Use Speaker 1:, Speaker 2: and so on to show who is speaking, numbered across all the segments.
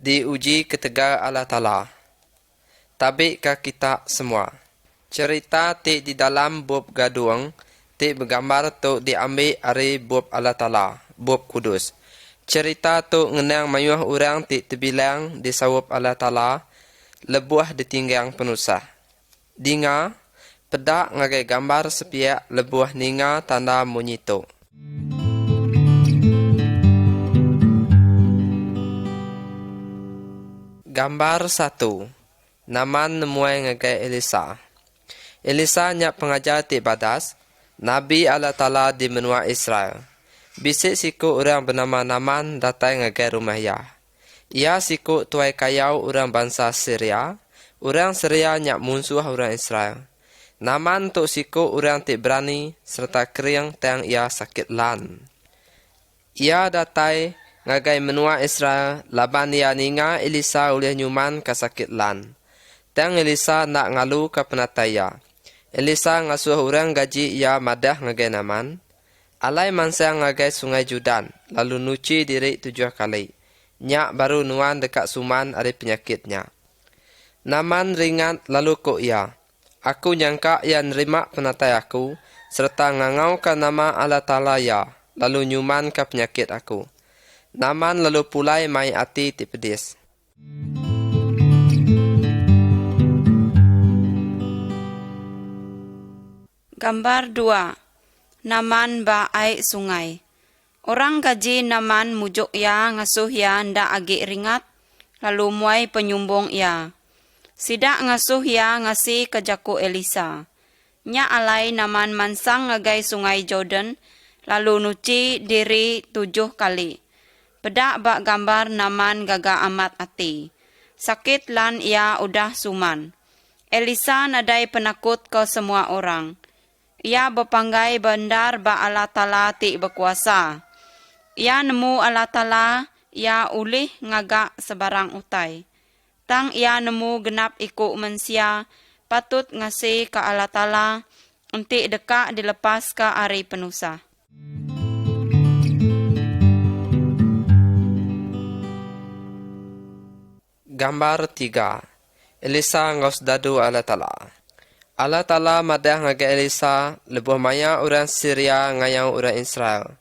Speaker 1: diuji ketegar Allah Ta'ala. Tabik ka kita semua. Cerita ti di dalam bab gaduang ti bergambar tu diambil dari bab Allah Ta'ala, bab kudus. Cerita tu ngenang mayuh orang ti terbilang di sawab Allah Ta'ala, lebuah ditinggang penusah. Dinga, pedak ngagai gambar sepiak lebuah ninga tanda monyito. Gambar 1. Naman nemuai ngagai Elisa. Elisa nyak pengajar ti badas, Nabi Allah Ta'ala di menua Israel. Bisik siku orang bernama Naman datang ngagai rumah Yah. Ia siku tuai kayau orang bangsa Syria. Orang Syria nyak musuh orang Israel. Naman tu siku orang ti berani serta kering tang ia sakit lan. Ia datai ngagai menua Israel laban ia ninga Elisa oleh nyuman ka sakit lan. Tang Elisa nak ngalu ka penataya. Elisa ngasuh orang gaji ia madah ngagai Naman. Alai mansa ngagai sungai Jordan, lalu nuci diri 7 kali. Nyak baru nuan dekat suman ada penyakitnya. Naman ringat lalu ko ia. Aku nyangka ia nerima penatai aku, serta ngangau ka nama Allah Ta'ala ya, lalu nyuman ka penyakit aku. Naman lalu pulai mai ati ti pedis.
Speaker 2: Gambar 2. Naman ba ay sungai. Orang gaji Naman mujuk ya ngasuh ya nda agi ringat, lalu muai penyumbong ya. Sidak ngasuh ya ngasi kejaku Elisa. Nya alai Naman mansang ngagai sungai Jordan, lalu nuci diri 7 kali. Pedak bak gambar Naman gaga amat ati. Sakit lan ia udah suman. Elisa nadai penakut ke semua orang. Ia berpanggai bandar ba Allah Ta'ala ti berkuasa. Ia nemu Allah Ta'ala, ia ulih ngagak sebarang utai. Tang ia nemu genap ikut mensia, patut ngasih ke Allah Ta'ala, entik dekak dilepas ke hari penusah.
Speaker 1: Gambar 3. Elisa ngos dadu Allah Ta'ala. Allah Ta'ala madah ngagai Elisa lebuh maya orang Syria ngayau orang Israel.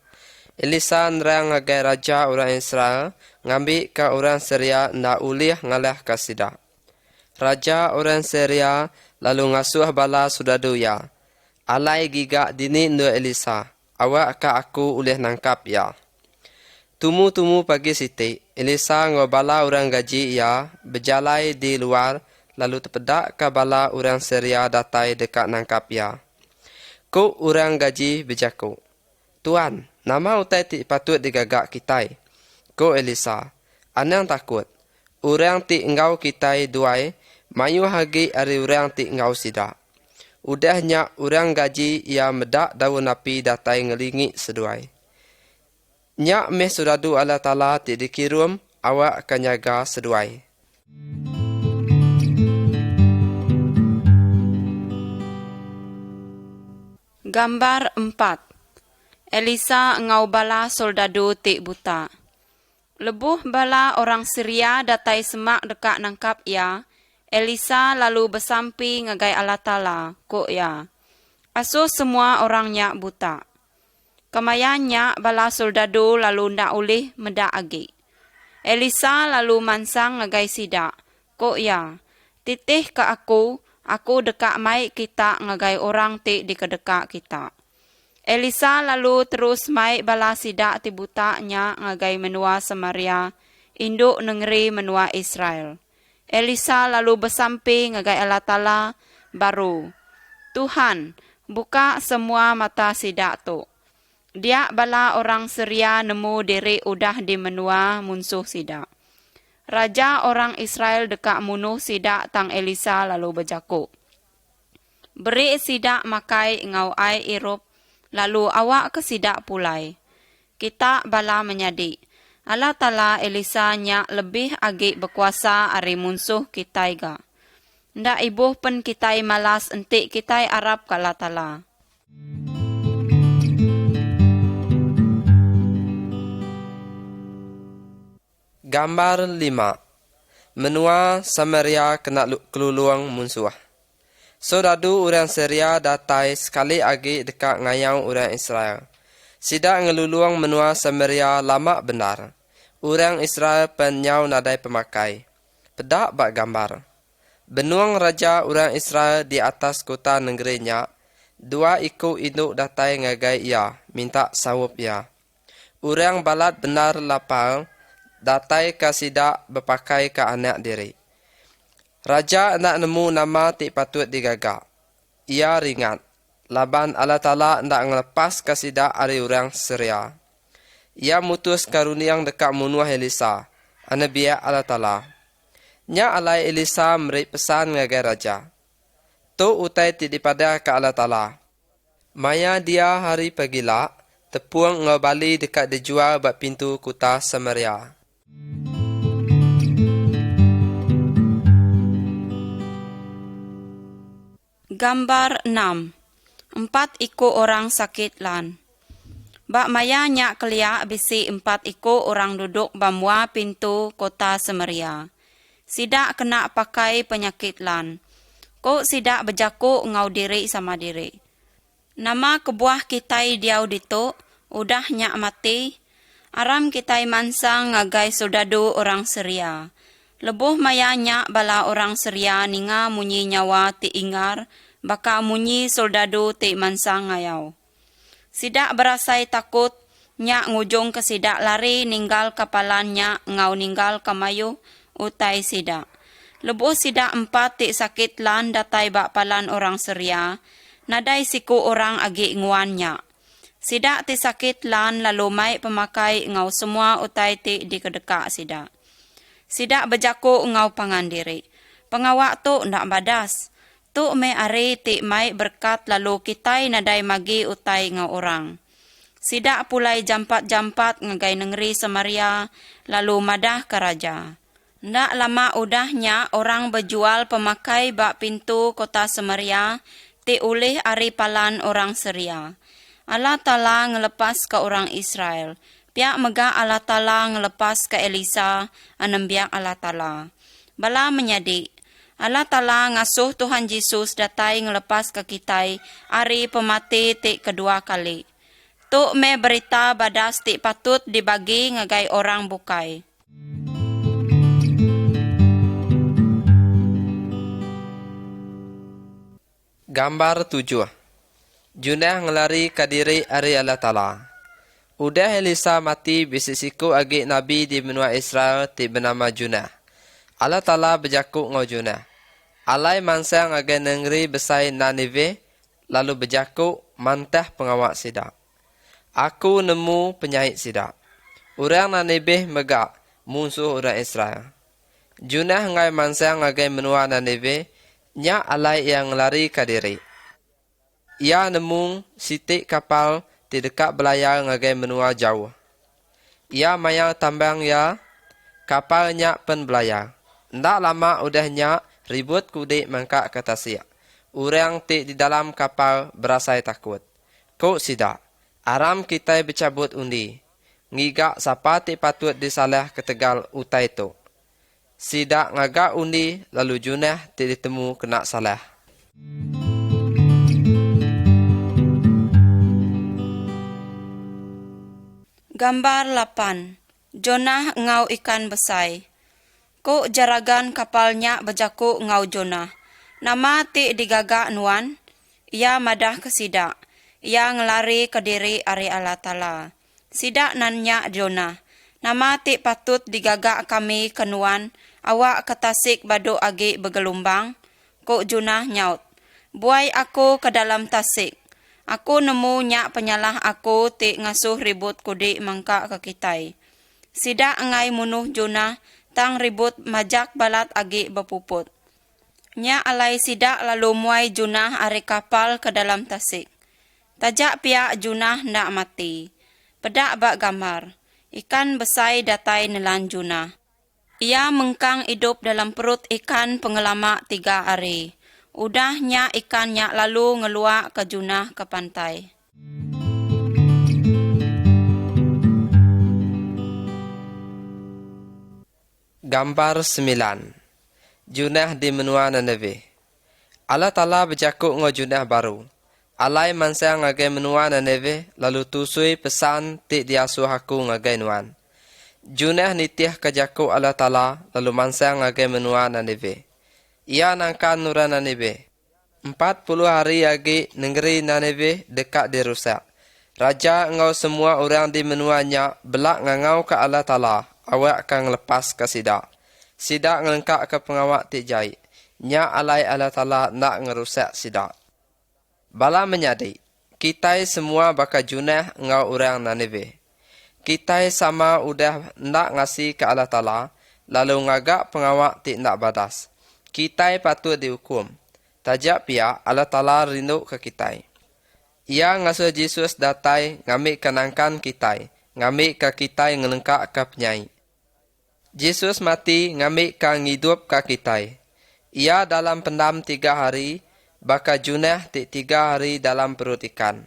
Speaker 1: Elisa nerang ngagai raja orang Israel ngambil ke orang Syria nda ulih ngalah ka sida. Raja orang Syria lalu ngasuh bala sudadu ya. Alai gigak dini ndu Elisa, awak ka aku ulih nangkap ya. Tumu pagi siti, Elisa ngobala orang gaji ya berjalai di luar, lalu terpedak ke bala orang Syria datai dekat nangkap ya. Ku orang gaji bejaku. Tuan, nama utai ti patut digagak kitai. Ku Elisa, anang takut. Orang ti engau kitai duai, mayu hagi ari orang ti engau sida. Udahnya orang gaji ia medak daun api datai ngelingi seduai. Nyak meh suradu Allah Ta'ala ti dikirum, awak akan jaga seduai.
Speaker 2: Gambar 4. Elisa ngau bala soldadu ti buta. Lebuh bala orang Syria datai semak dekat nangkap ia. Elisa lalu bersampi ngagai Allah Ta'ala, ko ya. Asuh semua orang nyak buta. Kemayannya bala soldadu lalu ndak ulih medak agi. Elisa lalu mansang ngagai sidak, ko ya. Titih ke aku dekak mai kita ngagai orang ti di kedekak kita. Elisa lalu terus mai bala sidak ti butaknya ngagai menua Samaria, induk negeri menua Israel. Elisa lalu bersampi ngagai Allah Ta'ala baru. Tuhan, buka semua mata sidak tu. Dia bala orang Syria nemu diri udah di menua musuh sidak. Raja orang Israel dekak munuh sidak tang Elisa lalu berjaku. Beri sidak makai ngau ai irup, lalu awak ke sidak pulai. Kita bala menyadi. Allah Ta'ala Elisa nyak lebih agi berkuasa ari musuh kita iga. Ndak ibuh pen kitai malas entik kitai Arab ka Allah Ta'ala.
Speaker 1: Gambar 5. menua Samaria kena keluluang musuh. So dadu orang Syria datai sekali agi dekat ngayau orang Israel. Sida ngeluluang menua Samaria lama benar. Orang Israel penyau nadai pemakai. Pedak bak gambar. Benuang raja orang Israel di atas kota negerinya. Dua iku induk datai ngagai ia, minta sawup ia. Orang balat benar lapal, datai kasida berpakai ke anak diri. Raja nak nemu nama tik patut digagak. Ia ringat. Laban Allah Ta'ala nak ngelepas kasida ari orang Syria. Ia mutus karuniang dekat munuah Elisa, anabiya Allah Ta'ala. Nya alai Elisa meri pesan ngagai raja. Tu utai ti dipada ke Allah Ta'ala. Maya dia hari pagila, tepuang ngabali dekat dijual bak pintu kota Samaria.
Speaker 2: Gambar 6. 4 iko orang sakit lan. Bak maya nyak keliak bisi 4 iko orang duduk bamwa pintu kota Samaria. Sidak kena pakai penyakit lan. Ko sidak berjaku ngau diri sama diri. Nama kebuah kitai diau dito, udah nyak mati. Aram kitai mansang ngagai soldadu orang Syria. Lebuh maya nyak bala orang Syria ninga munyi nyawa ti ingar, baka munyi soldadu ti mansang ngayau. Sidak berasai takut, nyak ngujung ke sidak lari ninggal kapalan nyak ngau ninggal kamayu utai sidak. Lebuh sidak 4 ti sakit lan datai bak palan orang Syria, nadai siku orang agi nguan nyak. Sidak ti sakit lan lalu mai pemakai ngau semua utai ti di kedekak sidak. Sidak berjaku ngau pangan diri. Pengawak tu ndak badas. Tu me are ti mai berkat lalu kitai nadai magi utai ngau orang. Sidak pulai jampat-jampat ngagai negeri Samaria lalu madah ke raja. Ndak lama udahnya orang berjual pemakai bak pintu kota Samaria ti ulih ari palan orang Syria. Allah Ta'ala ngelepas ke orang Israel. Piak mega Allah Ta'ala ngelepas ke Elisa anambiak Allah Ta'ala. Bala menyadik. Allah Ta'ala ngasuh Tuhan Yesus datai ngelepas ke kitai ari pemati ti kedua kali. Tu me berita badas ti patut dibagi ngagai orang bukai.
Speaker 1: Gambar 7. Junah ngelari kadiri ari Allah Ta'ala. Udah Elisa mati bisisiku agi nabi di benua Israel ti bernama Junah. Allah Ta'ala berjaku ngau Junah. Alai mansang agi negeri besai Nanive, lalu berjaku mantah pengawak sidak. Aku nemu penyahit sidak. Orang Nanive megak musuh orang Israel. Junah ngai mansang agi benua Nanive, nya alai yang lari kadiri. Ia nemu sitik kapal di dekat belayar ngagai menua jauh. Ia maya tambang ya, kapalnya pen belayar. Ndak lama udahnya ribut kudik mangkak ke tasik. Orang ti di dalam kapal berasai takut. Kok sidak, aram kita bercabut undi. Ngigak siapa ti patut disalah ketegal utai tu. Sidak ngagak undi lalu Junah ti ditemu kena salah.
Speaker 2: Gambar 8. Jonah ngau ikan besai. Ko jaragan kapalnya berjaku ngau Jonah. Nama ti digagak nuan. Ia madah ke sidak. Ia ngelari ke diri ari Allah Ta'ala. Sidak nanya Jonah. Nama ti patut digagak kami ke nuan. Awak ketasik badu agi bergelumbang. Ko Jonah nyaut. Buai aku ke dalam tasik. Aku nemu nyak penyalah aku ti ngasuh ribut kudik mangka ke kitai. Sidak ngai munuh Jonah tang ribut majak balat agi bepuput. Nyak alai sidak lalu muai Jonah ari kapal ke dalam tasik. Tajak pihak Jonah ndak mati. Pedak bak gambar. Ikan besai datai nelan Jonah. Ia mengkang hidup dalam perut ikan pengelama 3 hari. Udahnya ikannya lalu ngeluak ke Jonah ke pantai.
Speaker 1: Gambar 9. Junah di menua Nineveh. Allah Ta'ala berjakuk ngo junah baru. Alai mansa ngagai menua Nineveh lalu tusui pesan ti diasuh aku ngagai nuan. Junah nitiah kajakuk Allah Ta'ala lalu mansa ngagai menua Nineveh. Ia nangkan nura Nineveh. 40 hari lagi negeri Nineveh dekat dirusak. Raja engau semua orang di menuanya belak ngangau ke Allah Ta'ala. Awak akan lepas ke sidak. Sidak ngelengkak ke pengawak ti jai. Nya alai Allah Ta'ala nak ngerusak sidak. Bala menyadi. Kitai semua baka junah engau orang Nineveh. Kitai sama udah nak ngasih ke Allah Ta'ala. Lalu ngagak pengawak ti nak badas. Kitai patut dihukum. Tajak pia Allah Ta'ala rindu ke kitai. Ia ngasuh Yesus datai ngambil kenangkan kitai. Ngambil ke kitai ngelengkak ke penyai. Yesus mati ngambil ke ngidup ke kitai. Ia dalam pendam 3 hari. Baka junah 3 hari dalam perut ikan.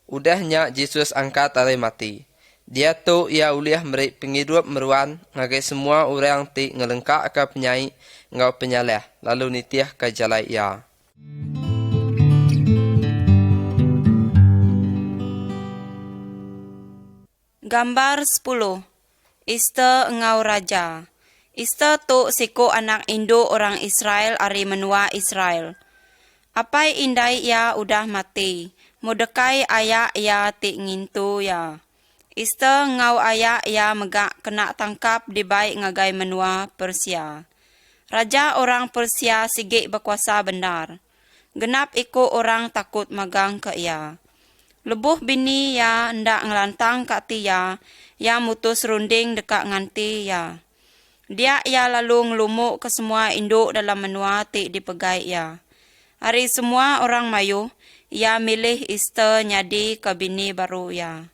Speaker 1: Udahnya Yesus angkat dari mati. Dia tu ia uliah merik penghidup meruan. Ngagai semua orang ti ngelengkak ke penyai. Ngau penyaleh. Lalu nitiah ke jalai ia.
Speaker 2: Gambar 10. Ista engau raja. Ista tu siku anak induk orang Israel ari menua Israel. Apai indai ia udah mati. Mordekai ayak ia ti ngintu ya. Ista engau ayak ia megak kena tangkap di baik ngagai menua Persia. Raja orang Persia sigik berkuasa benar. Genap iko orang takut magang ke ia. Lebuh bini ya ndak ngelantang kat tia, ya mutus runding dekat nganti ya. Dia ya lalu ngelumuk ke semua induk dalam menua ti dipegai ya. Hari semua orang mayu, ya milih ista nyadi ke bini baru ya.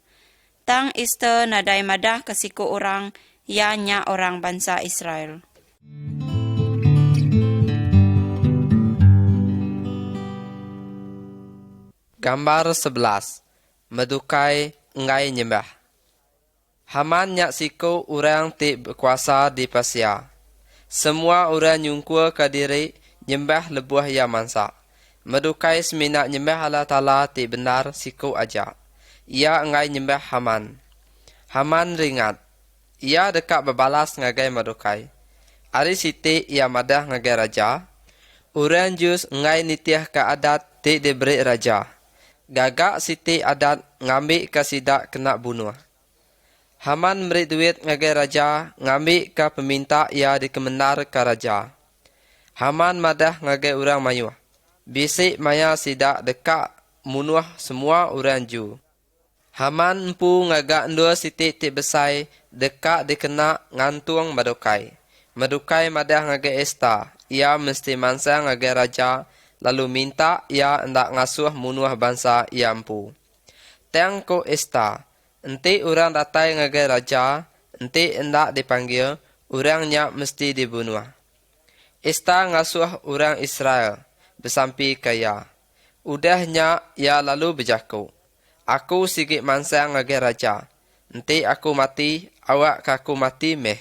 Speaker 2: Tang ista nadai madah ke siku orang, ya nya orang bangsa Israel.
Speaker 1: Gambar 11. Medukai ngai nyembah. Haman nyak siku orang ti berkuasa di Persia. Semua orang nyungkua ke diri nyembah lebuah ya mansa. Medukai seminak nyembah Allah Ta'ala ti benar siku aja. Ia ngai nyembah Haman. Haman ringat. Ia dekat berbalas ngagai Medukai. Ari siti ia madah ngagai raja. Orang Jus ngai nitiah ke adat ti diberi raja. Gagak siti adat ngambil ke sidak kena bunuh. Haman beri duit ngagai raja ngambil ke peminta ia dikemenar ke raja. Haman madah ngagai orang mayu. Bisik maya sidak dekat munuh semua orang Ju. Haman empu ngagak ndua siti ti besai dekat dikena ngantung Medukai. Medukai madah ngagai Esta. Ia mesti mansa ngagai raja. Lalu minta ia hendak ngasuh munuh bangsa ia empu. Teng ko Esta. Enti orang datai ngagai raja. Enti hendak dipanggil. Orangnya mesti dibunuh. Esta ngasuh orang Israel. Bersampi kaya. Udahnya ia lalu berjaku. Aku sigit mansa ngagai raja. Enti aku mati. Awak kaku mati meh.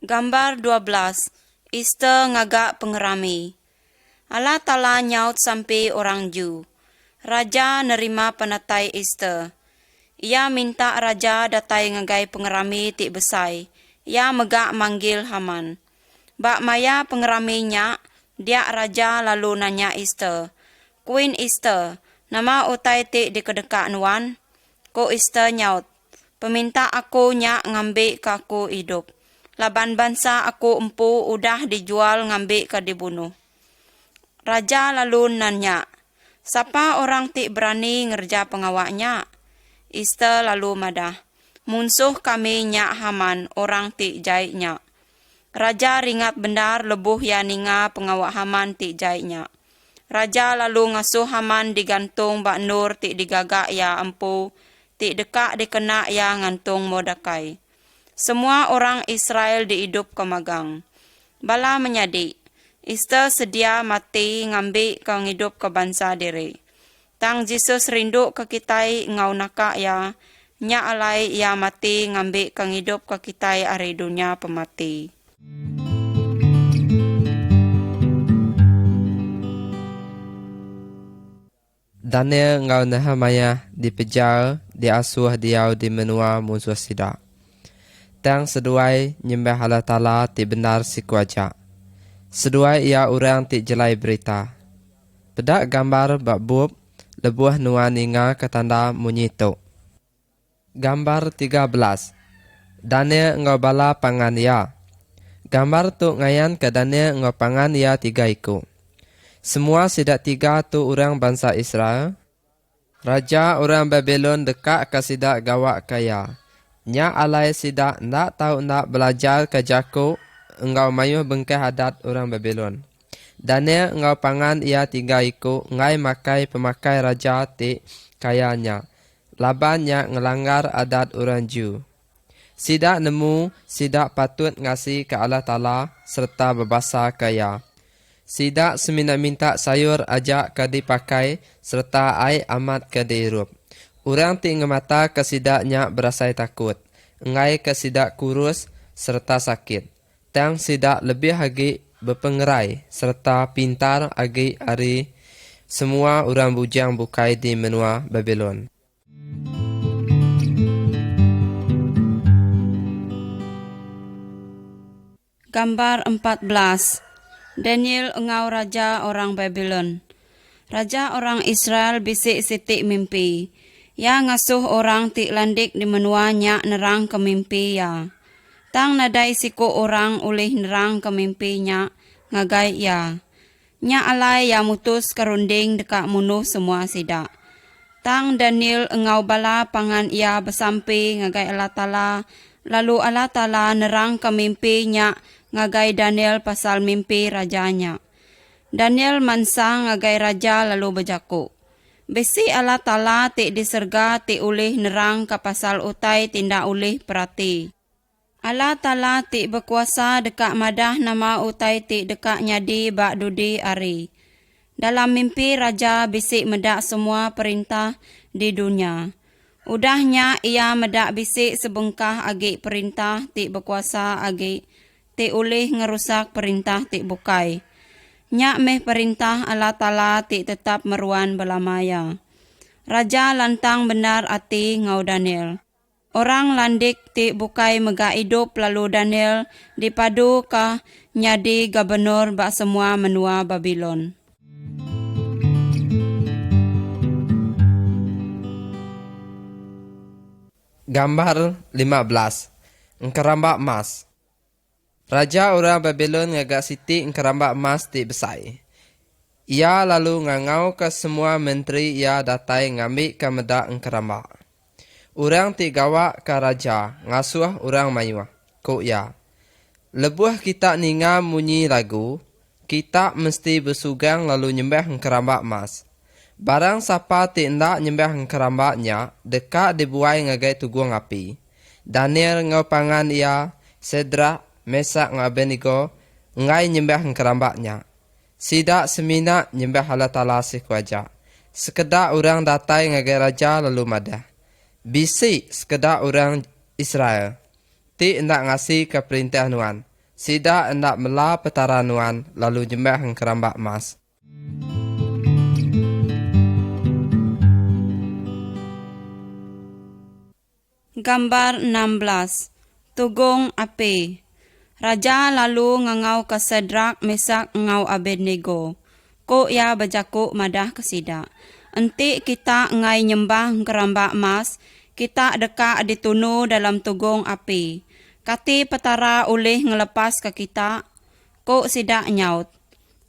Speaker 2: Gambar 12. Ista ngagak pengerami. Allah Ta'ala nyaut sampai orang Ju. Raja nerima penatai Ista. Ia minta raja datai ngagai pengerami ti besai. Ia megak manggil Haman. Bak maya pengeraminya, dia raja lalu nanya Ista. Queen Ista, nama utai ti di kedekak nuan? Ko Ista nyaut. Peminta aku nyak ngambil ke aku hidup. Laban bangsa aku empu udah dijual ngambil ke dibunuh. Raja lalu nanya, siapa orang ti berani ngerja pengawaknya? Ista lalu madah, munsuh kami nyak Haman orang ti jaitnya. Raja ringat benar lebuh ya ninga pengawak Haman ti jaitnya. Raja lalu ngasuh Haman digantung bak nur ti digagak ya empu, ti dekak dikena ya ngantung Mordekai. Semua orang Israel dihidup ke magang. Bala menyadi. Ista sedia mati ngambil ke ngidup ke bangsa diri. Tang Yesus rindu ke kitai ngau nakak ya. Nya alai ia mati ngambil kang hidup ka kita ari dunia pemati.
Speaker 1: Daniel ngau Nehemia dipejar, diasuh diau di menua musuh sida. Tang seduai nyembah Allah Ta'ala ti benar si kuaja. Seduai ia orang ti jelai berita. Pedak gambar bak bub lebuh nua ninga ketanda munyito. Gambar 13. Daniel ngau bala pangan ia. Gambar tu ngayan ke Daniel ngau pangan ia 3 iku. Semua sidak 3 tu orang bangsa Israel. Raja orang Babylon dekat ke sidak gawak kaya. Nya alai sidak nak tahu nak belajar ke Jakob engau mayuh bengkeh adat orang Babylon. Daniel engau pangan ia 3 iku ngai makai pemakai raja ti kayanya. Labannya ngelanggar adat orang Jew. Sidak nemu sidak patut ngasih ke Allah Ta'ala serta berbahasa kaya. Sidak semina-minta sayur ajak ke dipakai serta ai amat ke diirup. Orang ti ngemata ke sidaknya berasai takut. Ngai ke sidak kurus serta sakit. Tang sidak lebih agi berpengerai serta pintar agi ari semua orang bujang bukai di menua Babylon.
Speaker 2: Gambar 14. Daniel engau raja orang Babylon. Raja orang Israel bisik sitik mimpi. Ya ngasuh orang ti landik di menuanya nerang ke mimpi ya. Tang nadai siku orang ulih nerang ke mimpinya ngagai ya. Nya alai ya mutus kerunding dekat munuh semua sidak. Tang Daniel engau bala pangan ia bersampi ngagai Allah Ta'ala. Lalu Allah Ta'ala nerang ke mimpinya ngagai Daniel pasal mimpi rajanya. Daniel mansa ngagai raja lalu berjaku. Besi Allah Ta'ala ti diserga ti ulih nerang ke pasal utai tindak ulih perati. Allah Ta'ala ti berkuasa dekat madah nama utai ti dekat nyadi bak dudi ari. Dalam mimpi raja bisik medak semua perintah di dunia. Udahnya ia medak bisik sebengkah agi perintah ti berkuasa agi ti ulih ngerusak perintah ti bukai. Nyak meh perintah Allah Ta'ala ti tetap meruan belamaya. Raja lantang benar ati ngau Daniel. Orang landik ti bukai mega hidup lalu Daniel dipadu ka nyadi gubernur bak semua menua Babylon.
Speaker 1: Gambar 15. Engkerambak emas. Raja orang Babylon ngagak siti engkerambak emas ti besai. Ia lalu ngangau ke semua menteri ia datai ngambil ke medak engkerambak. Orang ti gawak ke raja ngasuh orang mayuah. Ko ia. Lebuh kita ninga munyi lagu, kita mesti bersugang lalu nyembah engkerambak emas. Barang siapa ti ndak nyembah engkerambaknya, dekat dibuai ngagai tuguang api. Daniel ngau pangan ia, Sedrak, Mesak ngau Abednego, ngai nyembah engkerambaknya. Sidak semina nyembah Allah Ta'ala si kuaja. Sekedar orang datai ngagai raja lalu madah. Bisi sekedar orang Israel. Ti ndak ngasih ke perintah nuan. Sidak ndak mela petara nuan lalu nyembah engkerambak emas.
Speaker 2: Gambar 16. Tugung api. Raja lalu ngangau ke Sedrak, Mesak ngau Abednego. Ko ya berjaku madah kesida. Enti kita ngai nyembah kerambak emas, kita dekat ditunu dalam tugung api. Kati petara ulih ngelepas ke kita, ko sidak nyaut.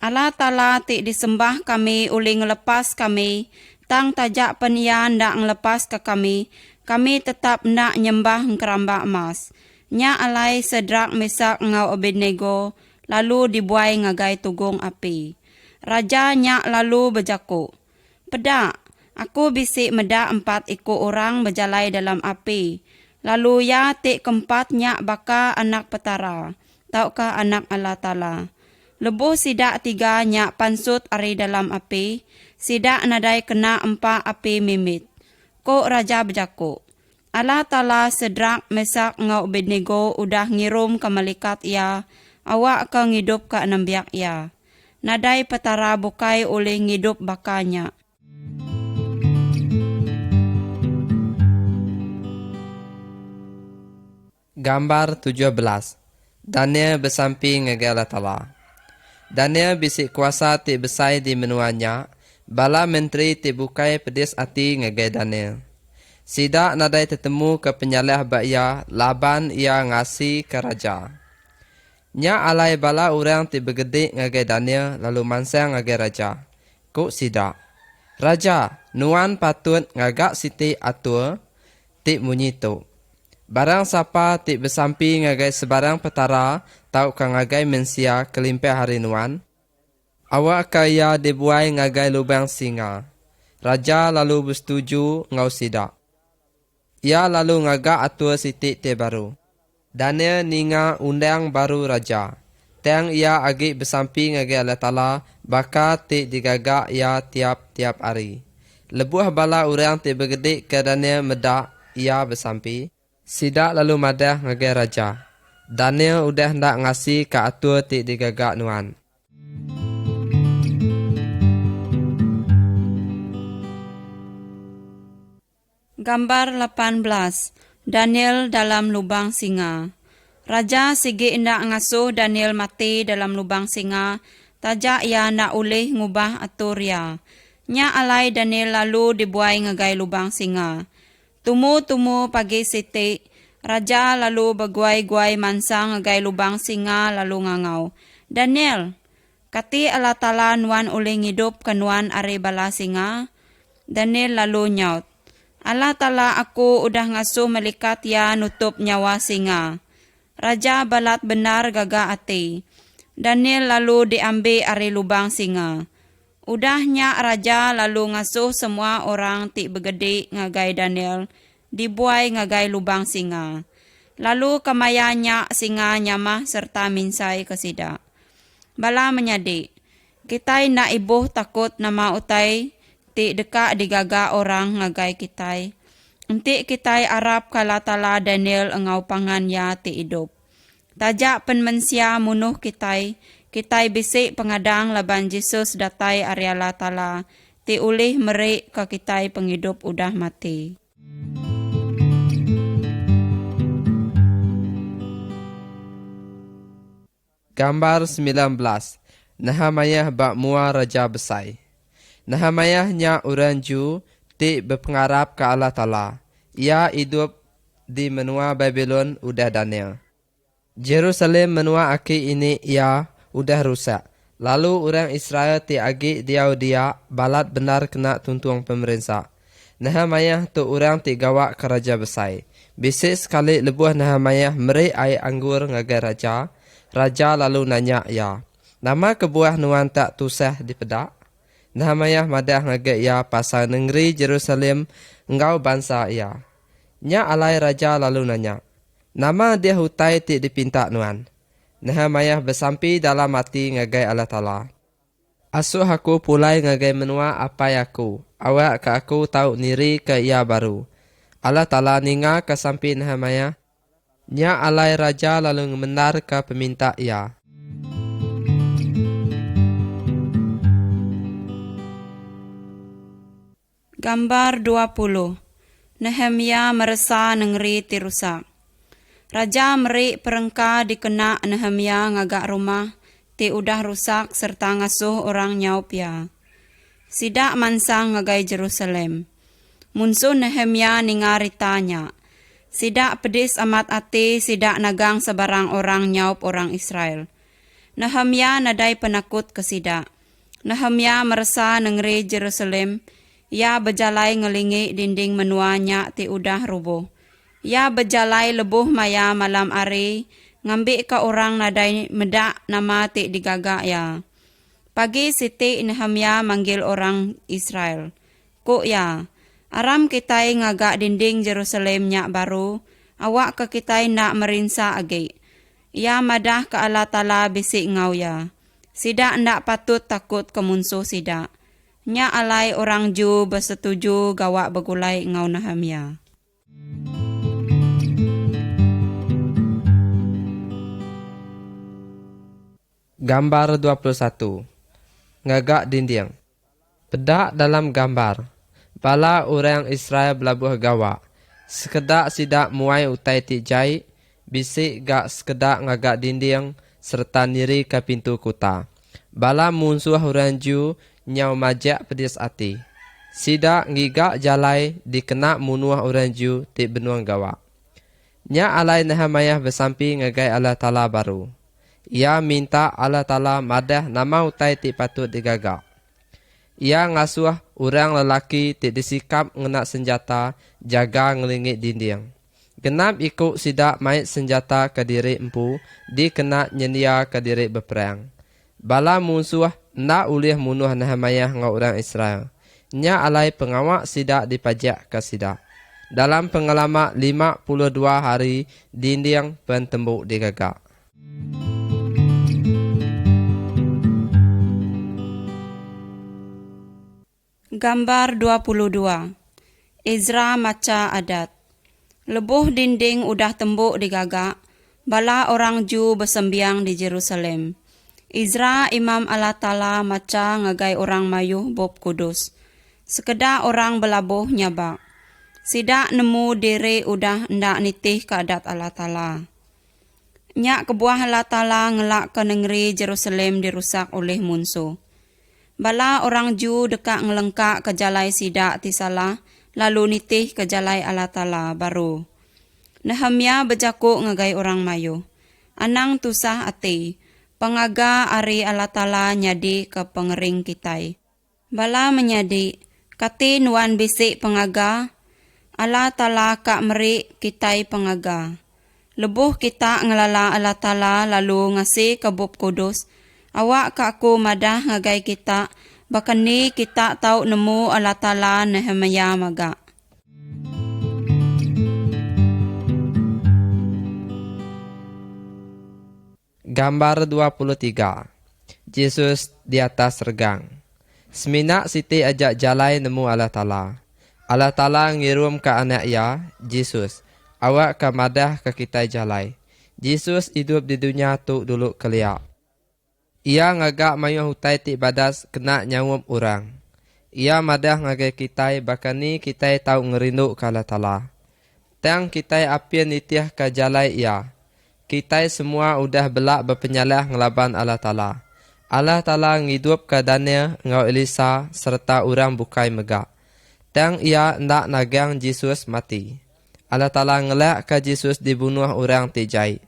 Speaker 2: Allah Ta'ala ti disembah kami ulih ngelepas kami, tang tajak penian ndak ngelepas ke kami tetap nak nyembah kerambak emas. Nya alai Sedrak, Mesak ngau Abednego lalu dibuai ngagai tugung api. Raja nyak lalu berjaku. Pedak, aku bisik medak 4 ikut orang berjalai dalam api. Lalu ya tik keempat nyak baka anak petara. Taukah anak Allah Ta'ala. Lebuh sidak 3 nyak pansut ari dalam api. Sidak nadai kena 4 api mimit. Ko raja berjaku. Allah Ta'ala Sedrak Mesak ngau Abednego udah ngirum ke malaikat ia, awak ke ngidup ke nambiak ia. Nadai petara bukai oleh ngidup bakanya.
Speaker 1: Gambar 17. Daniel bersamping dengan Allah Ta'ala. Daniel bisik kuasa ti besai di menuanya, bala menteri ti bukai pedis ati ngagai Daniel. Sidak nadai tetemu ke penyalih ba'ia, laban ia ngasi ke raja. Nya alai bala orang ti begedik ngagai Daniel, lalu mansang ngagai raja. Kuk sidak. Raja, nuan patut ngagak siti atur, ti munyi tu. Barang siapa ti bersampi ngagai sebarang petara, tau ka ngagai mensia kelimpe hari nuan. Awak kaya dibuai ngagai lubang singa. Raja lalu bersetuju ngau sidak. Ia lalu ngagak atur siti te baru. Daniel ninga undang baru raja. Teng ia agi bersampi ngagai Allah Ta'ala, baka ti digagak ia tiap-tiap hari. Lebuh bala orang ti bergedik ke Daniel medak ia bersampi. Sidak lalu madah ngagai raja. Daniel udah hendak ngasi ke atur ti digagak nuan.
Speaker 2: Gambar 18. Daniel dalam lubang singa. Raja sige indak ngasuh Daniel mati dalam lubang singa, tajak ia nak ulih ngubah atur ia. Nya alai Daniel lalu dibuai ngagai lubang singa. Tumu-tumu pagi siti, raja lalu berguai-guai mansang ngagai lubang singa lalu ngangau. Daniel, kati Allah Ta'ala nuan ulih ngidup ke nuan are bala singa? Daniel lalu nyaut. Allah Ta'ala aku udah ngasuh malaikat ya nutup nyawa singa. Raja balat benar gaga ati. Daniel lalu diambil are lubang singa. Udahnya raja lalu ngasuh semua orang ti begede ngagai Daniel, dibuai ngagai lubang singa. Lalu kemayanya singa nyamah serta minsai kesida. Bala menyadik, kitai nak ibuh takut nama utai, ti deka digaga orang ngagai kitai. Enti kitai Arab kala Ta'ala Daniel engau pangan ya ti hidup. Tajak penmensia munuh kitai bisik pengadang laban Jesus datai Ariala Ta'ala, ti ulih merik ke kitai penghidup udah mati.
Speaker 1: Gambar 19. Nehemiah bak mua raja besai. Nehemiah nya orang Ju ti berpengarap ke Allah Ta'ala. Ia hidup di menua Babylon udah Daniel. Jerusalem menua aki ini ia udah rusak. Lalu orang Israel ti agi dia balat benar kena tuntuang pemerintah. Nehemiah tu orang ti gawak ke raja besai. Bisik sekali lebuh Nehemiah meri air anggur ngagai raja. Raja lalu nanya ya, nama kebuah nuan tak tusah di pedak? Nehemiah madah ngagai ya pasal negeri Jerusalem engkau bangsa ya. Nya alai raja lalu nanya, nama dia hutai ti dipinta nuan. Nehemiah bersampi dalam hati ngagai Allah Ta'ala. Asuh aku pulai ngagai menua apa aku. Awak ke aku tahu niri ke ia baru. Allah Ta'ala ninga ke sampi Nehemiah. Nya alai raja lalu menar ke peminta ia.
Speaker 2: Gambar 20. Nehemia meresa negeri tirusak. Raja meri perengka dikena Nehemia ngagak rumah ti udah rusak serta ngasuh orang nyaup ya. Sidak mansang ngagai Jerusalem. Munsuh Nehemia ningari tanya. Sidak pedis amat ati sidak nagang sebarang orang nyaup orang Israel. Nehemia nadai penakut ke sidak. Nehemia meresa negeri Jerusalem. Ia berjalai ngelingi dinding menuanya ti udah rubuh. Ia berjalai lebuh maya malam ari, ngambil ke orang nadai medak nama ti digagak ya. Pagi siti Nehemia manggil orang Israel. Kuk ya, aram kitai ngagak dinding Jerusalem nyak baru, awak ke kitai nak merinsa agi. Ia madah ke Allah Ta'ala bisik ngau ya. Sidak ndak patut takut ke munsuh sidak. Nya alai orang Ju bersetuju gawak begulai ngau Nehemia.
Speaker 1: Gambar 21. Ngagak dinding. Pedak dalam gambar. Bala orang Israel belabuh gawa. Sekedak sidak muai utai tijai. Bisik gak sekedak ngagak dinding serta niri ke pintu kota. Bala musuh orang Ju nyau majak pedis ati. Sidak ngigak jalai dikena munuah orang Ju ti benuang gawa. Nya alai Nehemiah bersampi ngagai Allah Ta'ala baru. Ia minta Allah Ta'ala madah nama utai ti patut digagak. Ia ngasuh orang lelaki ti disikap ngenak senjata jaga ngelingit dinding. Genap ikut sidak mait senjata ke diri empu dikena nyendia ke diri berperang. Bala musuh nak ulih munuh Nehemiah ngau orang Israel. Nya alai pengawak sidak dipajak ke sidak. Dalam pengalaman 52 hari dinding pentembuk digagak.
Speaker 2: Gambar 22. Ezra maca adat. Lebuh dinding udah tembuk digagak, bala orang Ju bersembiang di Jerusalem. Ezra imam Allah Ta'ala maca ngagai orang mayuh bob kudus. Sekedar orang belabuh nyabak. Sidak nemu diri udah ndak nitih ke adat Allah Ta'ala. Nyak kebuah Allah Ta'ala ngelak ke negeri Jerusalem dirusak oleh musuh. Bala orang Ju dekat ngelengkak ke jalai sidak tisalah, lalu nitih ke jalai Allah Ta'ala baru. Nehemia berjakuk ngagai orang mayu. Anang tusah ati, pengaga ari Allah Ta'ala nyadi ke pengering kitai. Bala menyadi, kati nuan bisik pengaga, Allah Ta'ala kak merik kitai pengaga. Lebuh kita ngelala Allah Ta'ala lalu ngasih ke bub kudus, awak kak aku madah ngagai kita, bahkan ni kita tahu nemu Allah Ta'ala Nehemia maga.
Speaker 1: Gambar 23. Yesus di atas regang. Seminak Siti ajak jalai nemu Allah Ta'ala. Allah Ta'ala ngirum ke anak ia, Yesus. Awak ke madah ke kita jalai. Yesus hidup di dunia tu dulu keliak. Ia ngagak mayuh hutai ti badas kena nyawum orang. Ia madah ngagai kitai bahkan ni kitai tahu ngerindu ke Allah Ta'ala. Tang kitai apian nitiah ke jalai ia. Kitai semua udah belak berpenyalah ngelaban Allah Ta'ala. Allah Ta'ala ngidup ke Daniel ngau Elisa serta orang bukai megak. Tang ia ndak nagang Yesus mati. Allah Ta'ala ngelak ke Yesus dibunuh orang tijai.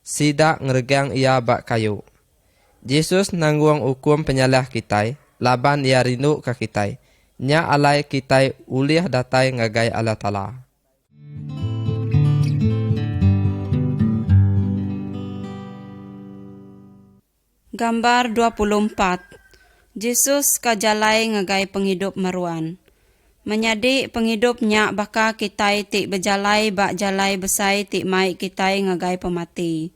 Speaker 1: Sidak ngeregang ia bak kayu. Yesus nanggung hukum penyalah kitai, laban ia rindu ke kitai. Nya alai kitai ulih datai ngagai Allah Ta'ala.
Speaker 2: Gambar 24. Yesus kajalai ngagai penghidup maruan. Menyadi penghidup nyak baka kitai tik berjalai bak jalai besai tik mai kitai ngagai pemati.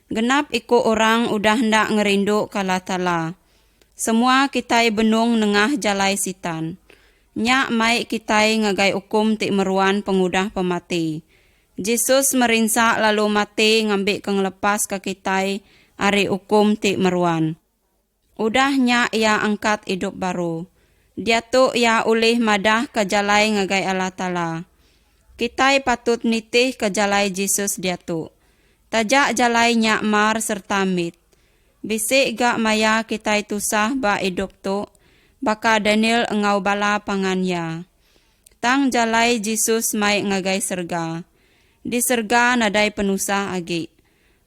Speaker 2: Genap ikut orang udah ndak ngerindu kala Ta'ala. Semua kitai benung nengah jalai sitan. Nyak mai kitai ngagai hukum tik meruan pengudah pemati. Yesus merinsak lalu mati ngambil kenglepas ke kitai ari hukum tik meruan. Udah nyak ia angkat hidup baru. Dia tu ia ulih madah ke jalai ngagai Allah Ta'ala. Kitai patut nitih ke jalai Yesus dia tu. Tajak jalai nyak mar serta mit. Bisik gak maya kitai tusah ba hidup tu. Baka Daniel engau bala pangannya. Tang jalai Yesus mai ngagai serga. Di serga nadai penusah agi.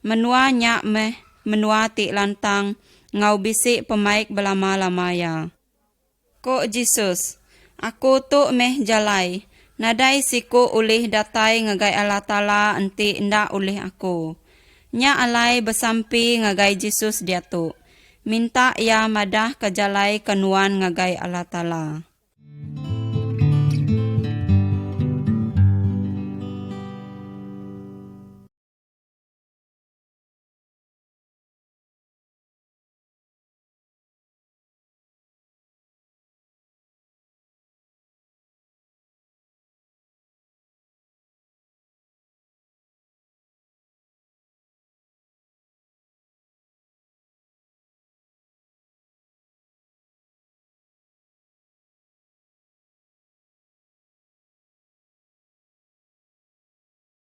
Speaker 2: Menua nyak meh, menua tik lantang. Ngau bisik pemaik belama-lamaya. Ko Yesus, aku tu meh jalai. Nadai siku ulih datai ngagai Allah Ta'ala enti ndak ulih aku. Nya alai bersampi ngagai Yesus dia tu. Minta ia madah ke jalai kenuan ngagai Allah Ta'ala.